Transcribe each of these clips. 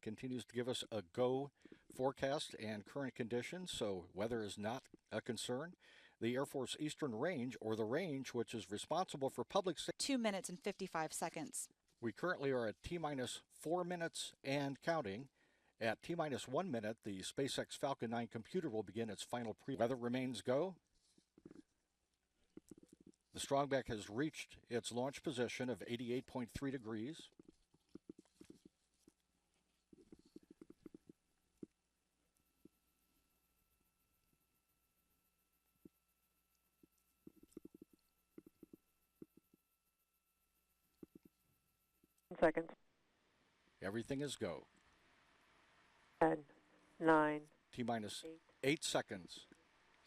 continues to give us a go forecast and current conditions, so weather is not a concern. The Air Force Eastern Range, or the range which is responsible for public safety. 2 minutes and 55 seconds. We currently are at T-minus 4 minutes and counting. At T-minus 1 minute, the SpaceX Falcon 9 computer will begin its final weather remains go. The Strongback has reached its launch position of 88.3 degrees. Seconds. Everything is go. 10, 9. T-minus 8 seconds.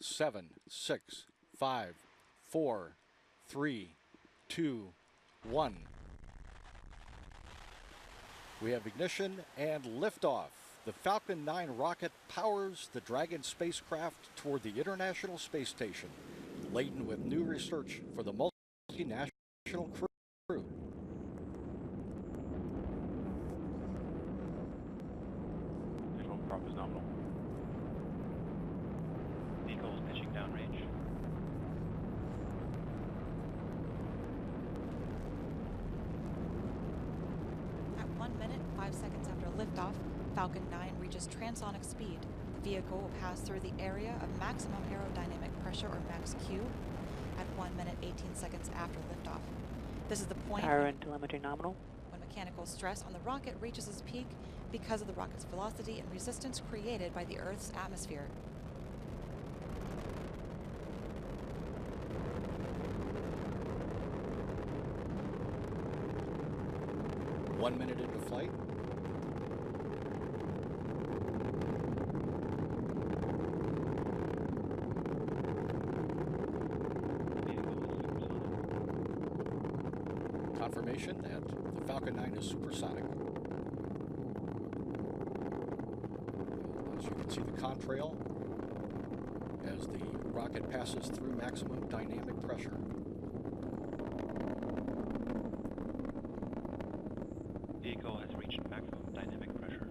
7, 6, 5, 4, 3, 2, 1. We have ignition and liftoff. The Falcon 9 rocket powers the Dragon spacecraft toward the International Space Station, laden with new research for the multinational crew. Prop is nominal. Vehicle is pitching downrange. At 1 minute, 5 seconds after liftoff, Falcon 9 reaches transonic speed. The vehicle will pass through the area of maximum aerodynamic pressure, or max Q, at 1 minute, 18 seconds after liftoff. This is the point Power and telemetry nominal. when mechanical stress on the rocket reaches its peak because of the rocket's velocity and resistance created by the Earth's atmosphere. One minute into flight. Confirmation that the Falcon 9 is supersonic. As you can see the contrail as the rocket passes through maximum dynamic pressure. Vehicle has reached maximum dynamic pressure.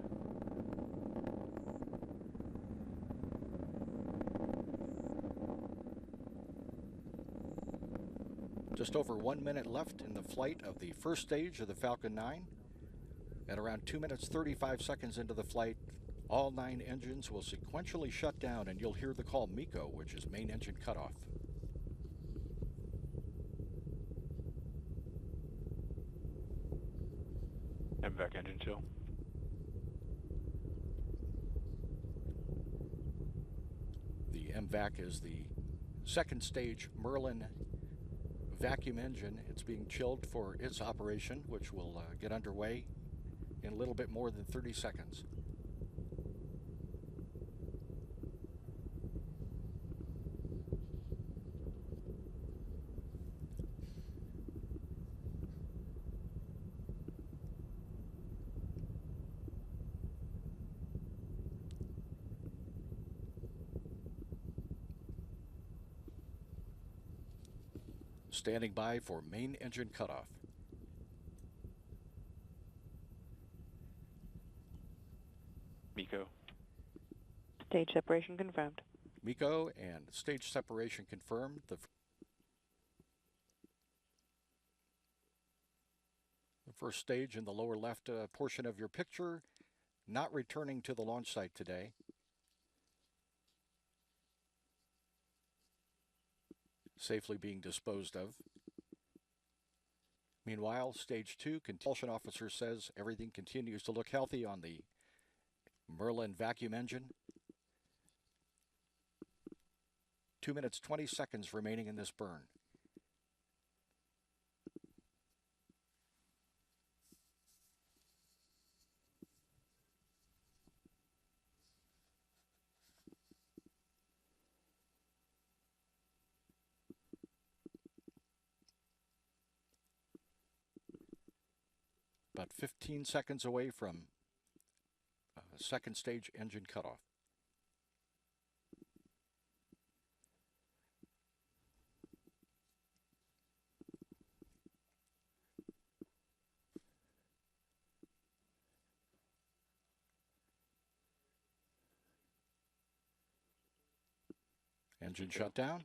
Just over 1 minute left in the flight of the first stage of the Falcon 9. At around 2 minutes 35 seconds into the flight, all 9 engines will sequentially shut down and you'll hear the call MECO, which is main engine cutoff. MVAC engine 2. The MVAC is the second stage Merlin vacuum engine. It's being chilled for its operation, which will get underway in a little bit more than 30 seconds. Standing by for main engine cutoff. MECO. Stage separation confirmed. MECO and stage separation confirmed. The first stage in the lower left portion of your picture, not returning to the launch site today. Safely being disposed of. Meanwhile, stage 2, propulsion officer says everything continues to look healthy on the Merlin vacuum engine. 2 minutes 20 seconds remaining in this burn. About 15 seconds away from second stage engine cutoff. Engine shut down.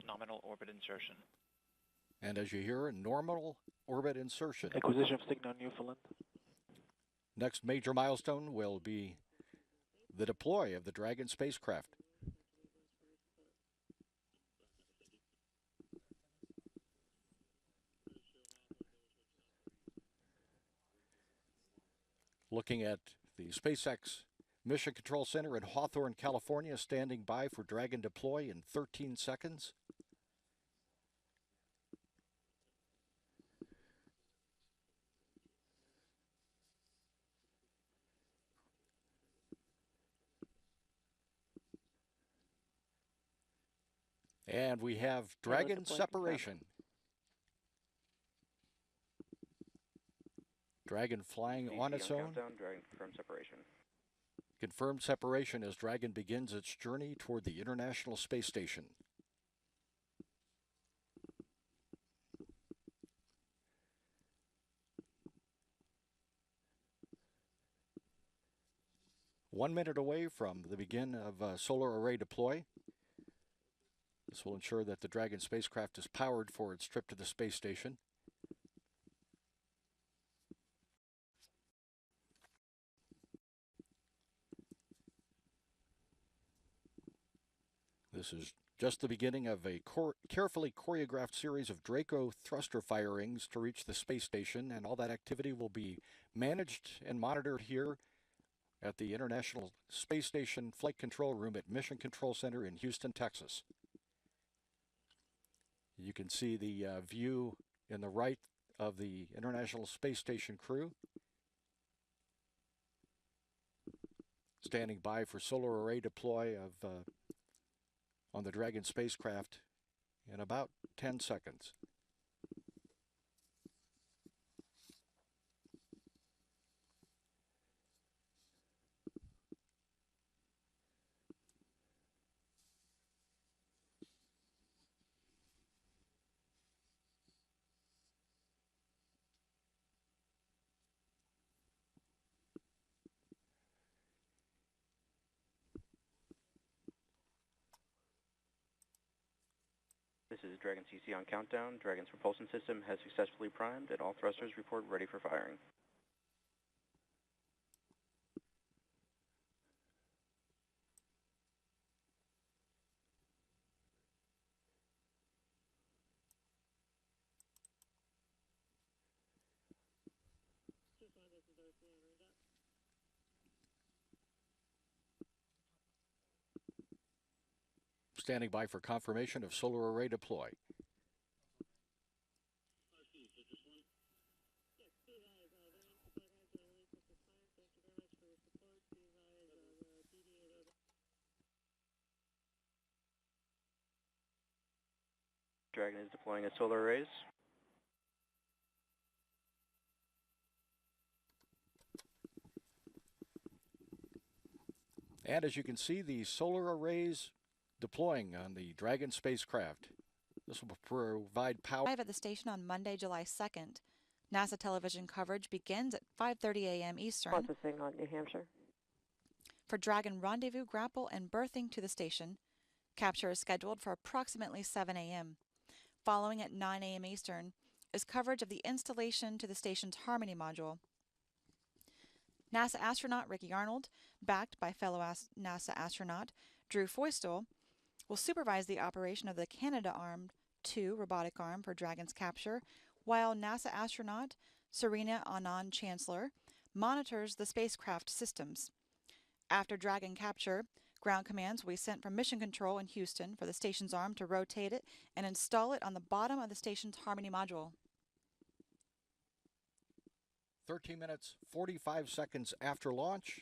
Nominal orbit insertion. And as you hear, normal orbit insertion. Acquisition of signal Newfoundland. Next major milestone will be the deploy of the Dragon spacecraft. Looking at the SpaceX Mission Control Center in Hawthorne, California, standing by for Dragon deploy in 13 seconds. And we have Dragon separation. Dragon flying on its own. Countdown, Dragon confirmed separation. Confirmed separation as Dragon begins its journey toward the International Space Station. One minute away from the begin of solar array deploy. This will ensure that the Dragon spacecraft is powered for its trip to the space station. This is just the beginning of a carefully choreographed series of Draco thruster firings to reach the space station, and all that activity will be managed and monitored here at the International Space Station Flight Control Room at Mission Control Center in Houston, Texas. You can see the view in the right of the International Space Station crew standing by for solar array deploy of on the Dragon spacecraft in about 10 seconds. This is Dragon CC on countdown. Dragon's propulsion system has successfully primed and all thrusters report ready for firing. Standing by for confirmation of solar array deploy. Dragon is deploying its solar arrays. And as you can see, the solar arrays deploying on the Dragon spacecraft. This will provide power. Arrive at the station on Monday, July 2nd. NASA television coverage begins at 5:30 a.m. Eastern. Processing on New Hampshire. For Dragon rendezvous, grapple, and berthing to the station. Capture is scheduled for approximately 7 a.m. Following at 9 a.m. Eastern is coverage of the installation to the station's Harmony module. NASA astronaut Ricky Arnold, backed by fellow NASA astronaut Drew Feustel, will supervise the operation of the Canadarm2 robotic arm for Dragon's capture, while NASA astronaut Serena Anand Chancellor monitors the spacecraft systems. After Dragon capture, ground commands will be sent from Mission Control in Houston for the station's arm to rotate it and install it on the bottom of the station's Harmony module. 13 minutes, 45 seconds after launch,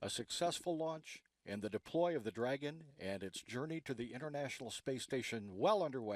a successful launch, and the deploy of the Dragon and its journey to the International Space Station well underway.